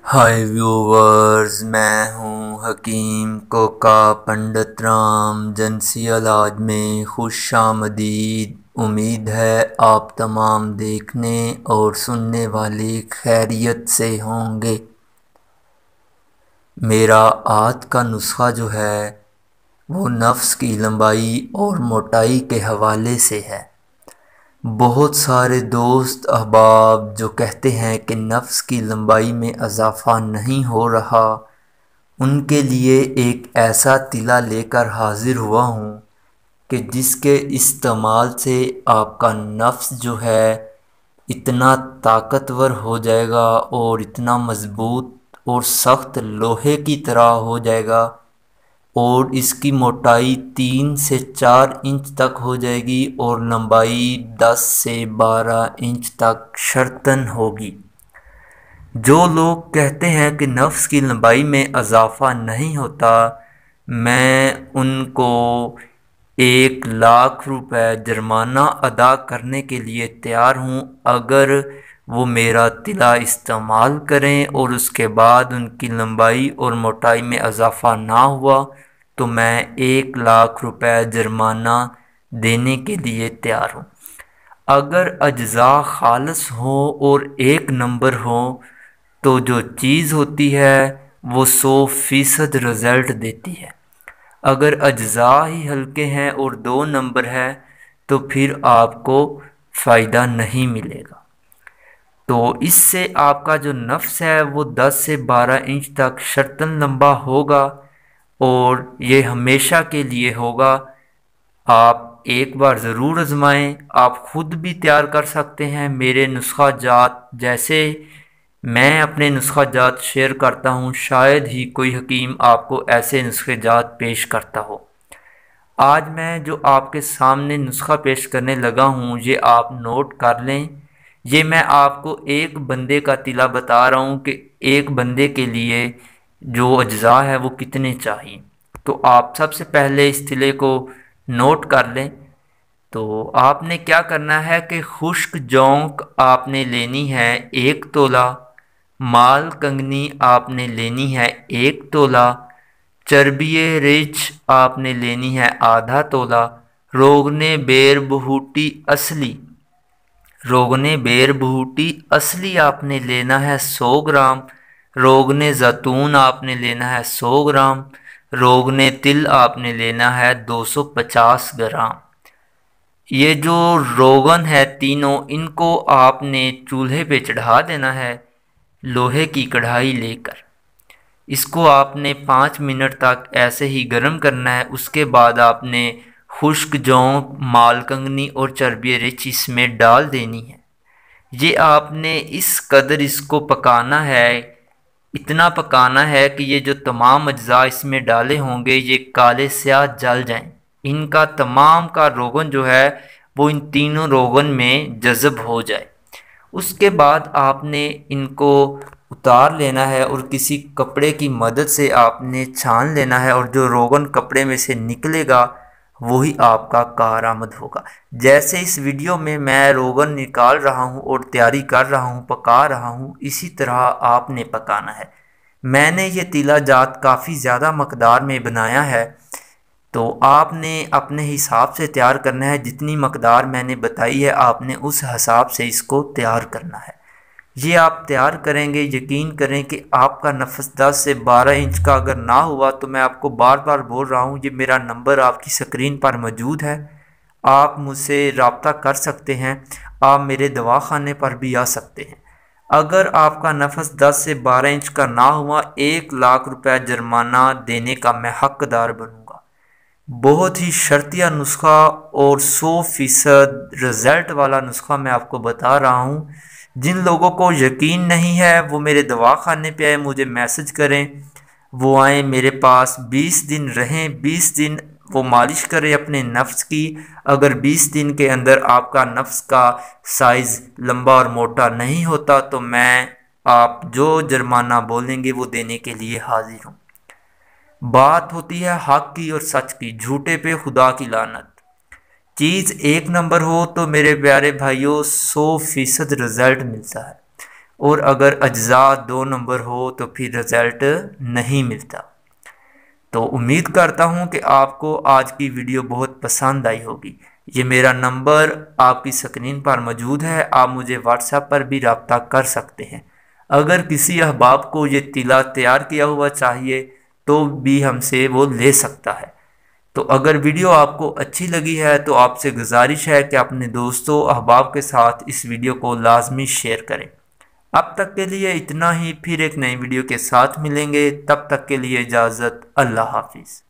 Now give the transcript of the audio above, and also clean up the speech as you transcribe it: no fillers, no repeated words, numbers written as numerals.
हाय viewers, मैं हूँ हकीम Coca Pandit Ram. जंसियालाज में खुशामदीद। उम्मीद है आप तमाम देखने और सुनने वाले खैरियत से होंगे। मेरा आज का नुस्खा जो है वो नफ्स की लंबाई और मोटाई के हवाले से है। बहुत सारे दोस्त अहबाब जो कहते हैं कि नफ्स की लंबाई में इजाफ़ा नहीं हो रहा, उनके लिए एक ऐसा तिला लेकर हाज़िर हुआ हूँ कि जिसके इस्तेमाल से आपका नफ्स जो है इतना ताकतवर हो जाएगा और इतना मज़बूत और सख्त लोहे की तरह हो जाएगा, और इसकी मोटाई 3 से 4 इंच तक हो जाएगी और लंबाई 10 से 12 इंच तक शर्तन होगी। जो लोग कहते हैं कि नफ्स की लंबाई में इजाफ़ा नहीं होता, मैं उनको 1 लाख रुपए जुर्माना अदा करने के लिए तैयार हूँ अगर वो मेरा तिला इस्तेमाल करें और उसके बाद उनकी लंबाई और मोटाई में इजाफ़ा ना हुआ तो मैं 1 लाख रुपए जुर्माना देने के लिए तैयार हूँ। अगर अज्जा खालस हो और एक नंबर हो तो जो चीज़ होती है वो 100% रिज़ल्ट देती है। अगर अज्जा ही हल्के हैं और 2 नंबर है तो फिर आपको फ़ायदा नहीं मिलेगा। तो इससे आपका जो नफ्स है वो 10 से 12 इंच तक शर्तन लंबा होगा और ये हमेशा के लिए होगा। आप एक बार ज़रूर आजमाएं। आप ख़ुद भी तैयार कर सकते हैं मेरे नुस्खा जात जैसे मैं अपने नुस्खा जात शेयर करता हूँ। शायद ही कोई हकीम आपको ऐसे नुस्खे जात पेश करता हो। आज मैं जो आपके सामने नुस्खा पेश करने लगा हूँ ये आप नोट कर लें। ये मैं आपको एक बंदे का तिला बता रहा हूँ कि एक बंदे के लिए जो अज्जा है वो कितने चाहिए। तो आप सबसे पहले इस तिले को नोट कर लें। तो आपने क्या करना है कि खुश्क जौंक आपने लेनी है 1 तोला, माल कंगनी आपने लेनी है 1 तोला, चर्बिए रिच आपने लेनी है आधा तोला, रोगने बेर बहूटी असली रोगने बेर बहूटी असली आपने लेना है 100 ग्राम, रोगने ज़ैतून आपने लेना है 100 ग्राम, रोगने तिल आपने लेना है 250 ग्राम। ये जो रोगन है तीनों इनको आपने चूल्हे पे चढ़ा देना है लोहे की कढ़ाई लेकर। इसको आपने 5 मिनट तक ऐसे ही गर्म करना है। उसके बाद आपने खुश्क जौं, मालकंगनी और चर्बी रिच इसमें डाल देनी है। ये आपने इस कदर इसको पकाना है, इतना पकाना है कि ये जो तमाम अज्जा इसमें डाले होंगे ये काले स्याह जल जाएं। इनका तमाम का रोगन जो है वो इन तीनों रोगन में जज़ब हो जाए। उसके बाद आपने इनको उतार लेना है और किसी कपड़े की मदद से आपने छान लेना है और जो रोगन कपड़े में से निकलेगा वही आपका कारआमद होगा। जैसे इस वीडियो में मैं रोगन निकाल रहा हूँ और तैयारी कर रहा हूँ, पका रहा हूँ, इसी तरह आपने पकाना है। मैंने ये तिला जात काफ़ी ज़्यादा मकदार में बनाया है तो आपने अपने हिसाब से तैयार करना है। जितनी मकदार मैंने बताई है आपने उस हिसाब से इसको तैयार करना है। ये आप तैयार करेंगे, यकीन करें कि आपका नफस 10 से 12 इंच का अगर ना हुआ तो मैं आपको बार बार बोल रहा हूँ, ये मेरा नंबर आपकी स्क्रीन पर मौजूद है। आप मुझसे रब्ता कर सकते हैं। आप मेरे दवाखाने पर भी आ सकते हैं। अगर आपका नफस 10 से 12 इंच का ना हुआ 1 लाख रुपए जुर्माना देने का मैं हकदार बनूंगा। बहुत ही शर्तिया नुस्खा और 100% रिज़ल्ट वाला नुस्खा मैं आपको बता रहा हूँ। जिन लोगों को यकीन नहीं है वो मेरे दवाखाने पे आए, मुझे मैसेज करें, वो आए मेरे पास, 20 दिन रहें, 20 दिन वो मालिश करें अपने नफ्स की। अगर 20 दिन के अंदर आपका नफ्स का साइज़ लंबा और मोटा नहीं होता तो मैं आप जो जुर्माना बोलेंगे वो देने के लिए हाजिर हूँ। बात होती है हक की और सच की, झूठे पे खुदा की लानत। चीज़ एक नंबर हो तो मेरे प्यारे भाइयों 100% रिज़ल्ट मिलता है। और अगर अज्जा 2 नंबर हो तो फिर रिज़ल्ट नहीं मिलता। तो उम्मीद करता हूँ कि आपको आज की वीडियो बहुत पसंद आई होगी। ये मेरा नंबर आपकी स्क्रीन पर मौजूद है, आप मुझे व्हाट्सएप पर भी रब्ता कर सकते हैं। अगर किसी अहबाब को ये तिला तैयार किया हुआ चाहिए तो भी हमसे वो ले सकता है। तो अगर वीडियो आपको अच्छी लगी है तो आपसे गुजारिश है कि अपने दोस्तों अहबाब के साथ इस वीडियो को लाजमी शेयर करें। अब तक के लिए इतना ही, फिर एक नई वीडियो के साथ मिलेंगे। तब तक के लिए इजाज़त, अल्लाह हाफिज़।